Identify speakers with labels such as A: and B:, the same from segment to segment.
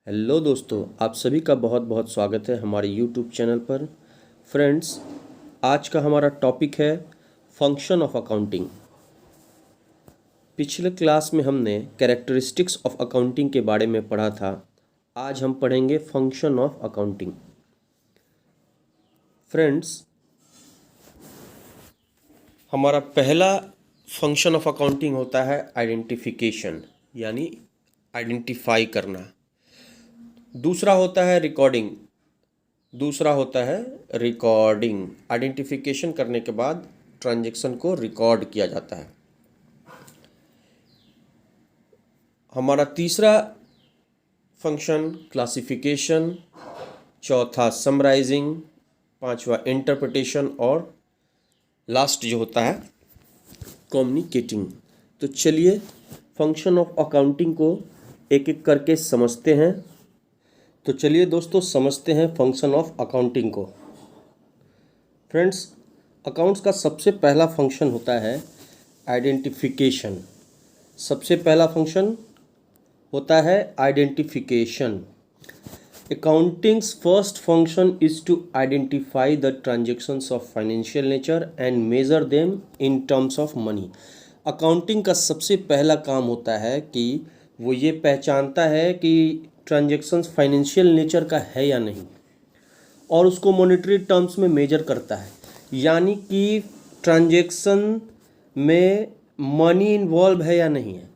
A: Hello दोस्तों, आप सभी का बहुत बहुत स्वागत है हमारे यूट्यूब चैनल पर। फ्रेंड्स, आज का हमारा टॉपिक है फंक्शन ऑफ अकाउंटिंग। पिछले क्लास में हमने कैरेक्टरिस्टिक्स ऑफ अकाउंटिंग के बारे में पढ़ा था। आज हम पढ़ेंगे फंक्शन ऑफ अकाउंटिंग। फ्रेंड्स, हमारा पहला फंक्शन ऑफ अकाउंटिंग होता है आइडेंटिफिकेशन, यानी आइडेंटिफाई करना। दूसरा होता है रिकॉर्डिंग। आइडेंटिफिकेशन करने के बाद ट्रांजैक्शन को रिकॉर्ड किया जाता है। हमारा तीसरा फंक्शन क्लासिफिकेशन, चौथा समराइजिंग, पांचवा इंटरप्रिटेशन और लास्ट जो होता है कम्युनिकेटिंग। तो चलिए फंक्शन ऑफ अकाउंटिंग को एक एक करके समझते हैं। तो चलिए दोस्तों समझते हैं फंक्शन ऑफ अकाउंटिंग को। फ्रेंड्स, अकाउंट्स का सबसे पहला फंक्शन होता है आइडेंटिफिकेशन। सबसे पहला फंक्शन होता है identification. Accounting's first function is to identify the transactions of financial nature and measure them in terms of money. Accounting का सबसे पहला काम होता है कि वो ये पहचानता है कि ट्रांजैक्शंस फाइनेंशियल नेचर का है या नहीं, और उसको मॉनेटरी टर्म्स में मेजर करता है, यानी कि ट्रांजैक्शन में मनी इन्वॉल्व है या नहीं है।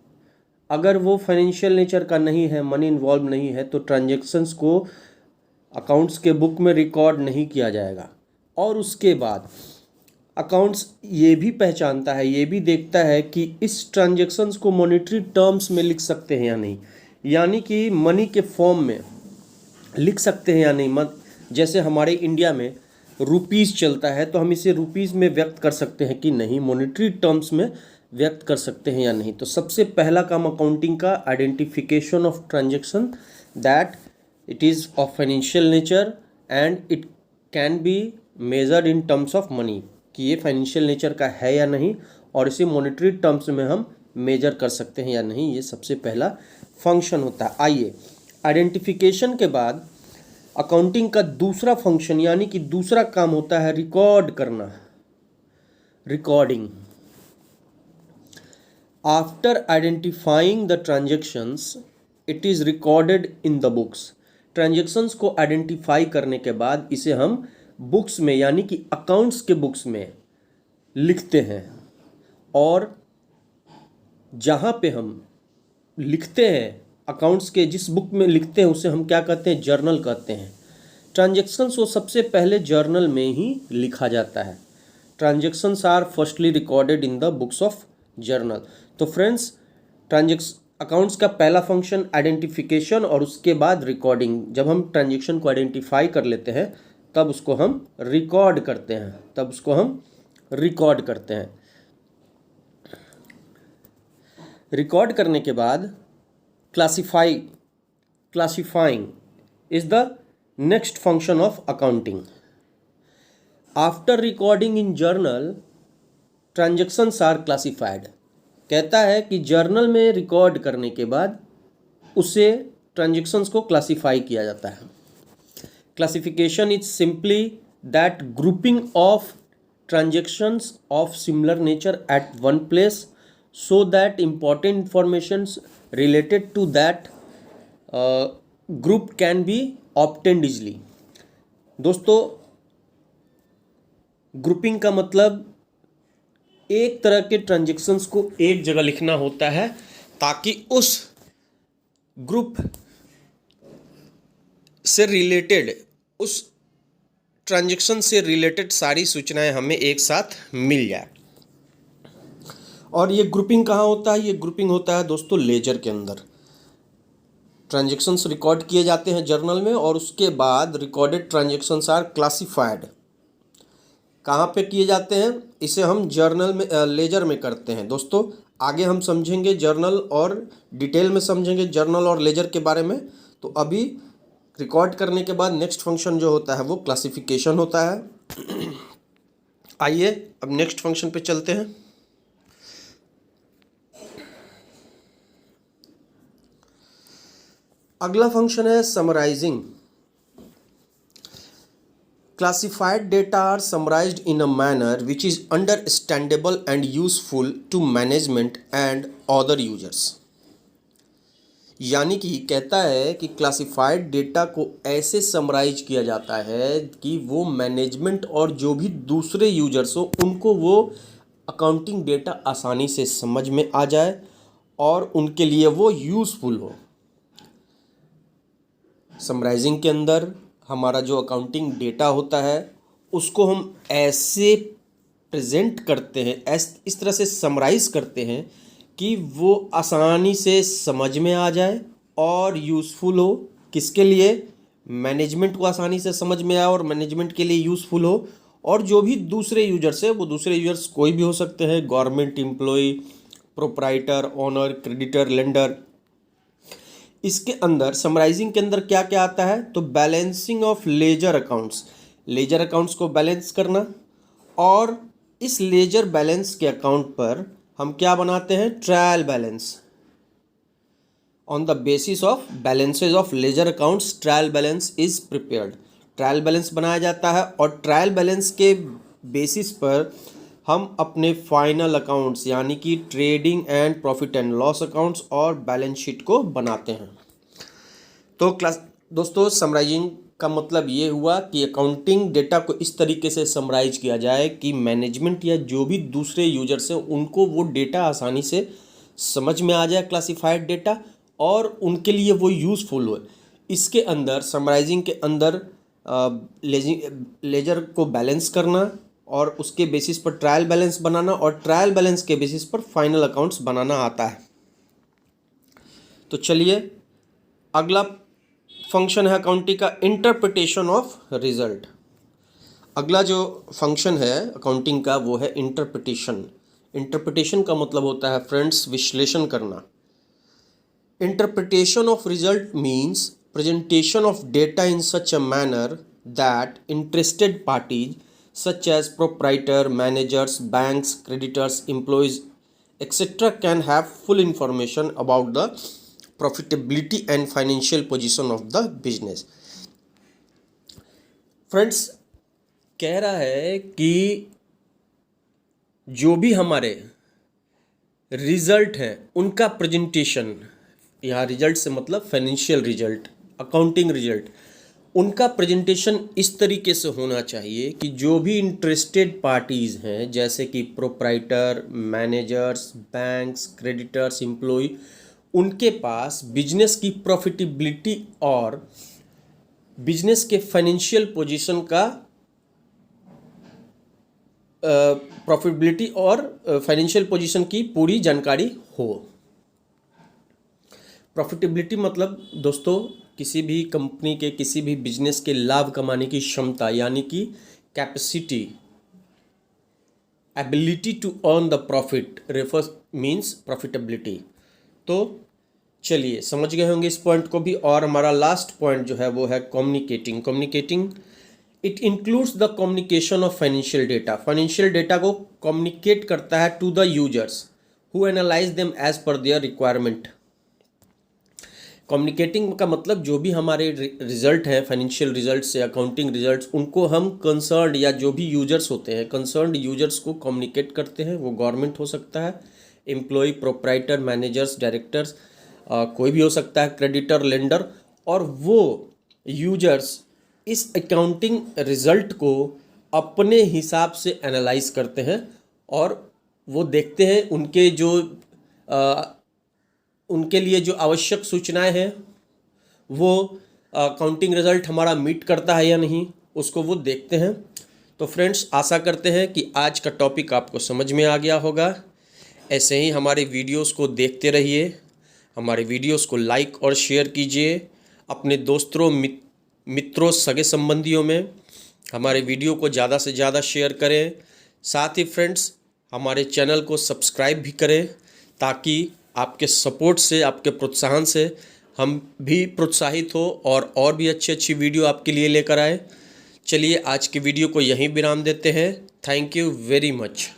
A: अगर वो फाइनेंशियल नेचर का नहीं है, मनी इन्वॉल्व नहीं है, तो ट्रांजैक्शंस को अकाउंट्स के बुक में रिकॉर्ड नहीं किया जाएगा। और उसके बाद अकाउंट्स ये भी पहचानता है, ये भी देखता है कि इस ट्रांजैक्शंस को मॉनेटरी टर्म्स में लिख सकते हैं या नहीं, यानी कि मनी के फॉर्म में लिख सकते हैं या नहीं। जैसे हमारे इंडिया में रुपीज़ चलता है, तो हम इसे रुपीज़ में व्यक्त कर सकते हैं कि नहीं, मॉनेटरी टर्म्स में व्यक्त कर सकते हैं या नहीं। तो सबसे पहला काम अकाउंटिंग का identification of transaction, that it is of financial nature and it can be measured in terms of money, कि ये फाइनेंशियल नेचर का है या नहीं और इसे मॉनेटरी टर्म्स में हम मेजर कर सकते हैं या नहीं। ये सबसे पहला फंक्शन होता है। आइए, आइडेंटिफिकेशन के बाद अकाउंटिंग का दूसरा फंक्शन यानी कि दूसरा काम होता है रिकॉर्ड करना, recording. After identifying the transactions it is recorded in the books. Transactions को आइडेंटिफाई करने के बाद इसे हम बुक्स में यानी कि अकाउंट्स के बुक्स में लिखते हैं, और जहाँ पे हम लिखते हैं अकाउंट्स के जिस बुक में लिखते हैं उसे हम क्या कहते हैं, जर्नल कहते हैं। ट्रांजैक्शंस को सबसे पहले जर्नल में ही लिखा जाता है। Transactions are firstly recorded in the books of journal. तो फ्रेंड्स, अकाउंट्स का पहला फंक्शन आइडेंटिफिकेशन और उसके बाद रिकॉर्डिंग। जब हम ट्रांजैक्शन को आइडेंटिफाई कर लेते हैं तब उसको हम रिकॉर्ड करते हैं। रिकॉर्ड करने के बाद classifying is the next function of accounting. After recording in journal transactions are classified. कहता है कि जर्नल में रिकॉर्ड करने के बाद उसे ट्रांजैक्शंस को क्लासिफाई किया जाता है। Classification is simply that grouping of transactions of similar nature eight one place so that important informations related to that group can be obtained easily। दोस्तों, ग्रुपिंग का मतलब एक तरह के ट्रांजैक्शंस को एक जगह लिखना होता है ताकि उस ग्रुप से रिलेटेड, उस ट्रांजैक्शन से रिलेटेड सारी सूचनाएं हमें एक साथ मिल जाए। और ये ग्रुपिंग कहाँ होता है? ये ग्रुपिंग होता है दोस्तों लेजर के अंदर। ट्रांजैक्शंस रिकॉर्ड किए जाते हैं जर्नल में और उसके बाद रिकॉर्डेड ट्रांजैक्शंस आर क्लासिफाइड। कहाँ पे किए जाते हैं? इसे हम जर्नल में, लेजर में करते हैं। दोस्तों, आगे हम समझेंगे जर्नल और डिटेल में समझेंगे जर्नल और लेजर के बारे में। तो अभी रिकॉर्ड करने के बाद नेक्स्ट फंक्शन जो होता है वो क्लासिफिकेशन होता है। आइए अब नेक्स्ट फंक्शन पे चलते हैं। अगला फंक्शन है summarising. Classified data are summarized in a manner which is understandable and useful to management and other users। यानी कि कहता है कि क्लासिफाइड डेटा को ऐसे समराइज किया जाता है कि वो मैनेजमेंट और जो भी दूसरे यूजर्स हो उनको वो अकाउंटिंग डेटा आसानी से समझ में आ जाए और उनके लिए वो यूज़फुल हो। समराइजिंग के अंदर हमारा जो अकाउंटिंग डेटा होता है उसको हम ऐसे प्रेजेंट करते हैं, इस तरह से समराइज करते हैं कि वो आसानी से समझ में आ जाए और यूज़फुल हो। किसके लिए? मैनेजमेंट को आसानी से समझ में आए और मैनेजमेंट के लिए यूज़फुल हो, और जो भी दूसरे यूजर्स है वो दूसरे यूजर्स कोई भी हो सकते हैं, government employ, proprietor, owner, creditor, lender. इसके अंदर समराइजिंग के अंदर क्या क्या आता है? तो balancing of ledger accounts, ledger accounts को बैलेंस करना, और इस लेजर बैलेंस के अकाउंट पर हम क्या बनाते हैं? Trial balance. On the basis of balances of ledger accounts trial balance is prepared. Trial balance बनाया जाता है और ट्रायल बैलेंस के बेसिस पर हम अपने फाइनल अकाउंट्स यानी कि trading and profit and loss accounts और बैलेंस शीट को बनाते हैं। तो दोस्तों, समराइजिंग का मतलब ये हुआ कि अकाउंटिंग डेटा को इस तरीके से समराइज किया जाए कि मैनेजमेंट या जो भी दूसरे यूजर्स हैं उनको वो डेटा आसानी से समझ में आ जाए, क्लासिफाइड डेटा, और उनके लिए वो यूज़फुल हो। इसके अंदर समराइजिंग के अंदर लेजर को बैलेंस करना और उसके बेसिस पर ट्रायल बैलेंस बनाना और ट्रायल बैलेंस के बेसिस पर फाइनल अकाउंट्स बनाना आता है। तो चलिए, अगला फंक्शन है अकाउंटिंग का इंटरप्रिटेशन ऑफ रिजल्ट। अगला जो फंक्शन है अकाउंटिंग का वो है इंटरप्रिटेशन। इंटरप्रिटेशन का मतलब होता है फ्रेंड्स विश्लेषण करना। Interpretation of result means presentation of data in such a manner that interested parties such as proprietor, managers, banks, creditors, employees, etc. can have full information about the profitability and financial position of the business। Friends, कह रहा है कि जो भी हमारे result हैं उनका presentation, यहाँ रिजल्ट से मतलब फाइनेंशियल रिजल्ट, अकाउंटिंग रिजल्ट, उनका प्रेजेंटेशन इस तरीके से होना चाहिए कि जो भी इंटरेस्टेड पार्टीज़ हैं जैसे कि proprietor, managers, banks, creditors, employ, उनके पास बिजनेस की प्रॉफिटेबिलिटी और बिजनेस के फाइनेंशियल पोजीशन का प्रॉफिटेबिलिटी और फाइनेंशियल पोजीशन की पूरी जानकारी हो। प्रॉफिटेबिलिटी मतलब दोस्तों किसी भी कंपनी के, किसी भी बिजनेस के लाभ कमाने की क्षमता, यानी कि capacity, ability to earn the profit refers means profitability. तो चलिए समझ गए होंगे इस पॉइंट को भी। और हमारा लास्ट पॉइंट जो है वो है communicating. Communicating it includes the communication of financial data. Financial data को कम्युनिकेट करता है to the users who analyse them as per their requirement. Communicating का मतलब जो भी हमारे रिजल्ट हैं, फाइनेंशियल रिजल्ट्स या अकाउंटिंग रिजल्ट्स, उनको हम कंसर्न्ड या जो भी यूजर्स होते हैं कंसर्न्ड यूजर्स को कम्युनिकेट करते हैं। वो गवर्नमेंट हो सकता है, एम्प्लॉय, प्रोप्राइटर, मैनेजर्स, डायरेक्टर्स, कोई भी हो सकता है, क्रेडिटर, लेंडर, और वो यूजर्स इस अकाउंटिंग रिजल्ट को अपने हिसाब से एनालाइज करते हैं और वो देखते हैं उनके लिए जो आवश्यक सूचनाएं हैं वो अकाउंटिंग रिजल्ट हमारा मीट करता है या नहीं, उसको वो देखते हैं। तो फ्रेंड्स, आशा करते हैं कि आज का टॉपिक आपको समझ में आ गया होगा। ऐसे ही हमारे वीडियोस को देखते रहिए, हमारे वीडियोस को लाइक और शेयर कीजिए अपने दोस्तों, मित्रों, सगे संबंधियों में। हमारे वीडियो को ज़्यादा से ज़्यादा शेयर करें। साथ ही फ्रेंड्स, हमारे चैनल को सब्सक्राइब भी करें ताकि आपके सपोर्ट से, आपके प्रोत्साहन से हम भी प्रोत्साहित हो और भी अच्छी वीडियो आपके लिए लेकर आए। चलिए आज की वीडियो को यहीं विराम देते हैं। Thank you very much.